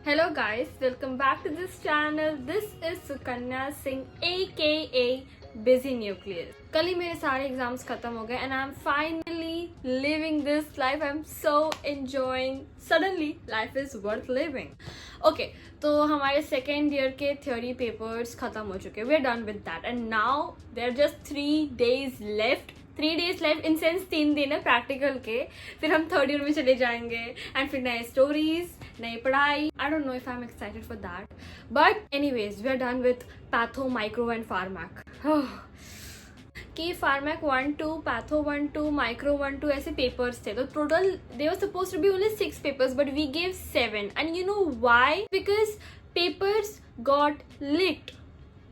Hello guys, welcome back to this channel. This is Sukanya Singh aka Busy Nucleus. कल ही मेरे सारे exams खत्म हो गए and I'm finally living this life. I'm so enjoying. Suddenly life is worth living. Okay, तो हमारे second year के theory papers खत्म हो चुके. We are done with that and now there are just 3 days left. 3 days left in sense 3 दिन है practical के. फिर हम थर्ड ईयर में चले जाएंगे एंड फिर नए स्टोरीज, नई पढ़ाई. I don't know if I am excited for that, but anyways we are done with patho, micro and pharmac. कि फार्मैक 1-2, पैथो 1-2, माइक्रो 1-2 ऐसे पेपर्स थे. तो total they were supposed to be only 6 papers but we gave 7. And you know why? Because papers got leaked.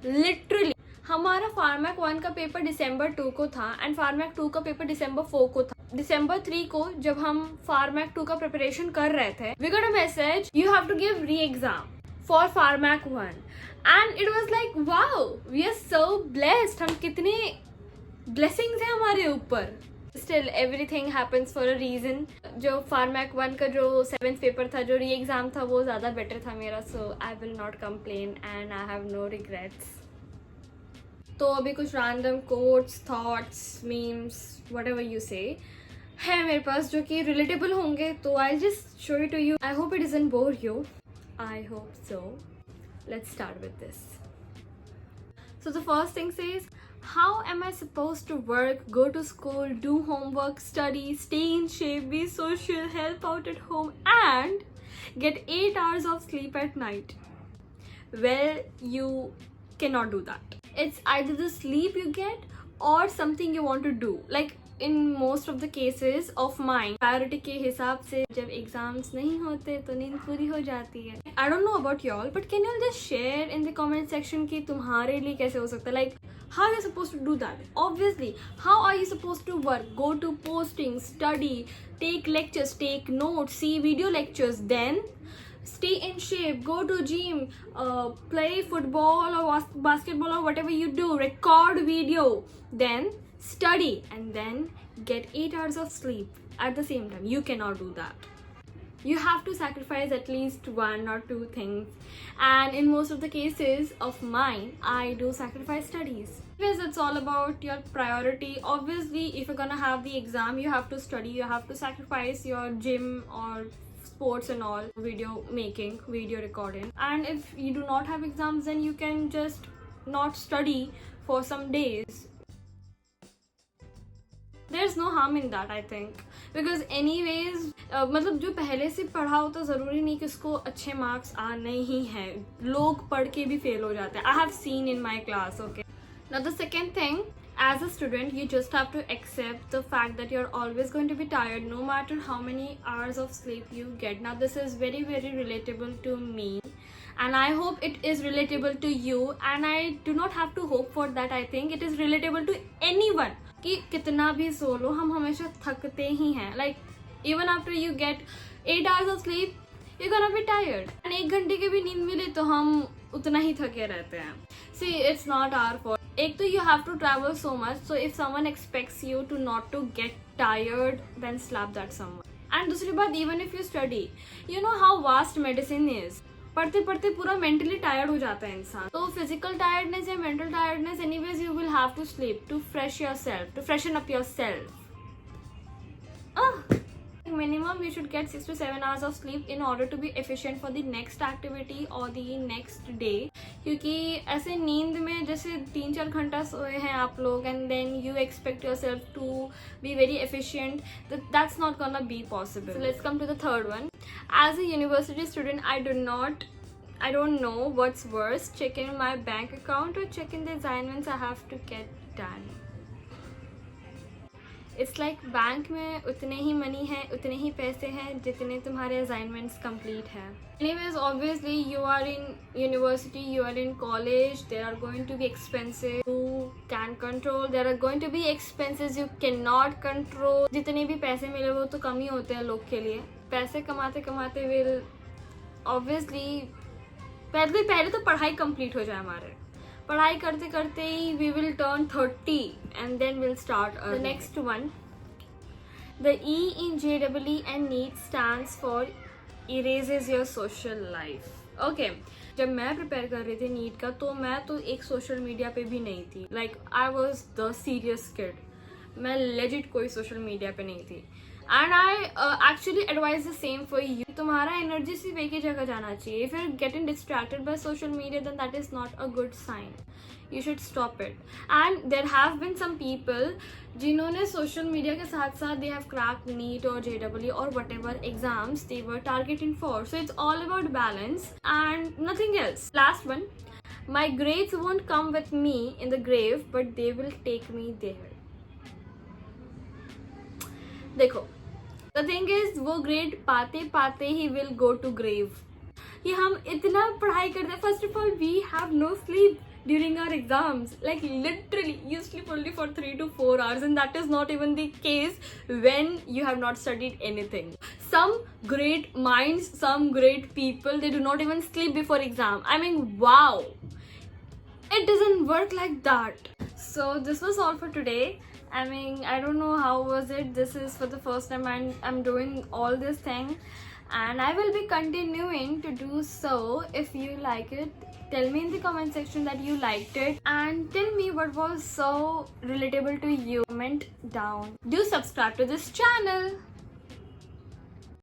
Literally हमारा फार्मैक 1 का paper December 2 को था and फार्मैक 2 का पेपर December 4 को था. December 3 को जब हम फार्मैक 2 का प्रिपरेशन कर रहे थे, we got a message, you have to give re-exam for फार्मैक 1 and it was like wow, we are so blessed. हम कितने blessings हैं हमारे ऊपर. Still everything happens for a reason. जो फार्मैक 1 का जो 7th पेपर था, जो re-exam था, वो ज़्यादा बेटर था मेरा. So I will not complain and I have no regrets. तो अभी कुछ random quotes, thoughts, memes, whatever you say है मेरे पास जो कि रिलेटेबल होंगे. तो I just show it to you. I hope it doesn't bore you. I hope so. Let's start with this. So the first thing says, how am I supposed to work, go to school, do homework, study, stay in shape, be social, help out at home and get 8 hours of sleep at night? Well, you cannot do that. It's either the sleep you get or something you want to do. Like in most of the cases of mine, priority के हिसाब से जब exams नहीं होते तो नींद पूरी हो जाती है. I don't know about y'all, but can you just share in the comment section कि तुम्हारे लिए कैसे हो सकता है? Like how are you supposed to do that? Obviously, how are you supposed to work? Go to posting, study, take lectures, take notes, see video lectures, then stay in shape, go to gym, play football or basketball or whatever you do, record video, then study and then get 8 hours of sleep at the same time. You cannot do that. You have to sacrifice at least 1 or 2 things, and in most of the cases of mine, I do sacrifice studies. Because it's all about your priority. Obviously, if you're gonna have the exam, you have to study, you have to sacrifice your gym or sports and all, video making, video recording. And if you do not have exams, then you can just not study for some days. There's no harm in that, I think, because anyways मतलब जो पहले से पढ़ा होता ज़रूरी नहीं कि उसको अच्छे मार्क्स आने ही हैं. लोग पढ़ के भी फेल हो जाते हैं. I have seen in my class. Okay, now the second thing, as a student you just have to accept the fact that you're always going to be tired no matter how many hours of sleep you get. Now this is very very relatable to me and I hope it is relatable to you, and I do not have to hope for that. I think it is relatable to anyone कि कितना भी सो लो, हम हमेशा थकते ही हैं. Like even after you get 8 hours of sleep, you're gonna be tired. and 1 घंटे की भी नींद मिले तो हम उतना ही थके रहते हैं. See, it's not our fault. एक तो you have to travel so much, so if someone expects you to not to get tired, then slap that someone. And दूसरी बात, even if you study, you know how vast medicine is. पढ़ते पढ़ते पूरा mentally tired हो जाता है इंसान. तो फिजिकल टायर्डनेस या mental tiredness, anyways you will have to sleep to fresh yourself, to freshen up yourself. Minimum you should get 6 to 7 hours of sleep in order to be efficient for the next activity or the next day. क्योंकि ऐसे नींद में जैसे 3-4 घंटा सोए हैं आप लोग and then you expect yourself to be very efficient, that's not gonna be possible. So let's come to the third one. As a university student, I don't know what's worse, checking my bank account or checking the assignments I have to get done. It's like bank में उतने ही money है, उतने ही पैसे हैं जितने तुम्हारे assignments complete हैं. Anyways obviously you are in university, you are in college, there are going to be expenses you can control, there are going to be expenses you can not control. जितने भी पैसे मिले वो तो कम ही होते हैं लोग के लिए. पैसे कमाते कमाते विल ऑब्वियसली पहले तो पढ़ाई कंप्लीट हो जाए हमारे. पढ़ाई करते करते ही we will turn 30 and then we'll start the next one. The E in JEE and NEET stands for erases your social life. Okay. जब मैं प्रिपेयर कर रही थी नीट का तो मैं तो एक सोशल मीडिया पे भी नहीं थी. Like I was the serious kid. मैं लेजिट कोई सोशल मीडिया पे नहीं थी. And I actually advise the same for you. तुम्हारा एनर्जी सिर्फ एक ही जगह जाना चाहिए. If you are getting distracted by social media then that is not a good sign. You should stop it. And there have been some people जिन्होंने social media के साथ साथ they have cracked NEET or JEE or whatever exams they were targeting for. So it's all about balance and nothing else. Last one. My grades won't come with me in the grave but they will take me there. देखो, the thing is वो grade पाते पाते ही will go to grave. ये हम इतना पढ़ाई करते हैं. First of all we have no sleep during our exams. Like literally you sleep only for 3 to 4 hours and that is not even the case when you have not studied anything. Some great minds, some great people, they do not even sleep before exam. I mean, wow, it doesn't work like that. So this was all for today. I mean, I don't know how was it. This is for the first time I'm doing all this thing and I will be continuing to do so. If you like it, tell me in the comment section that you liked it and tell me what was so relatable to you. Comment down. Do subscribe to this channel.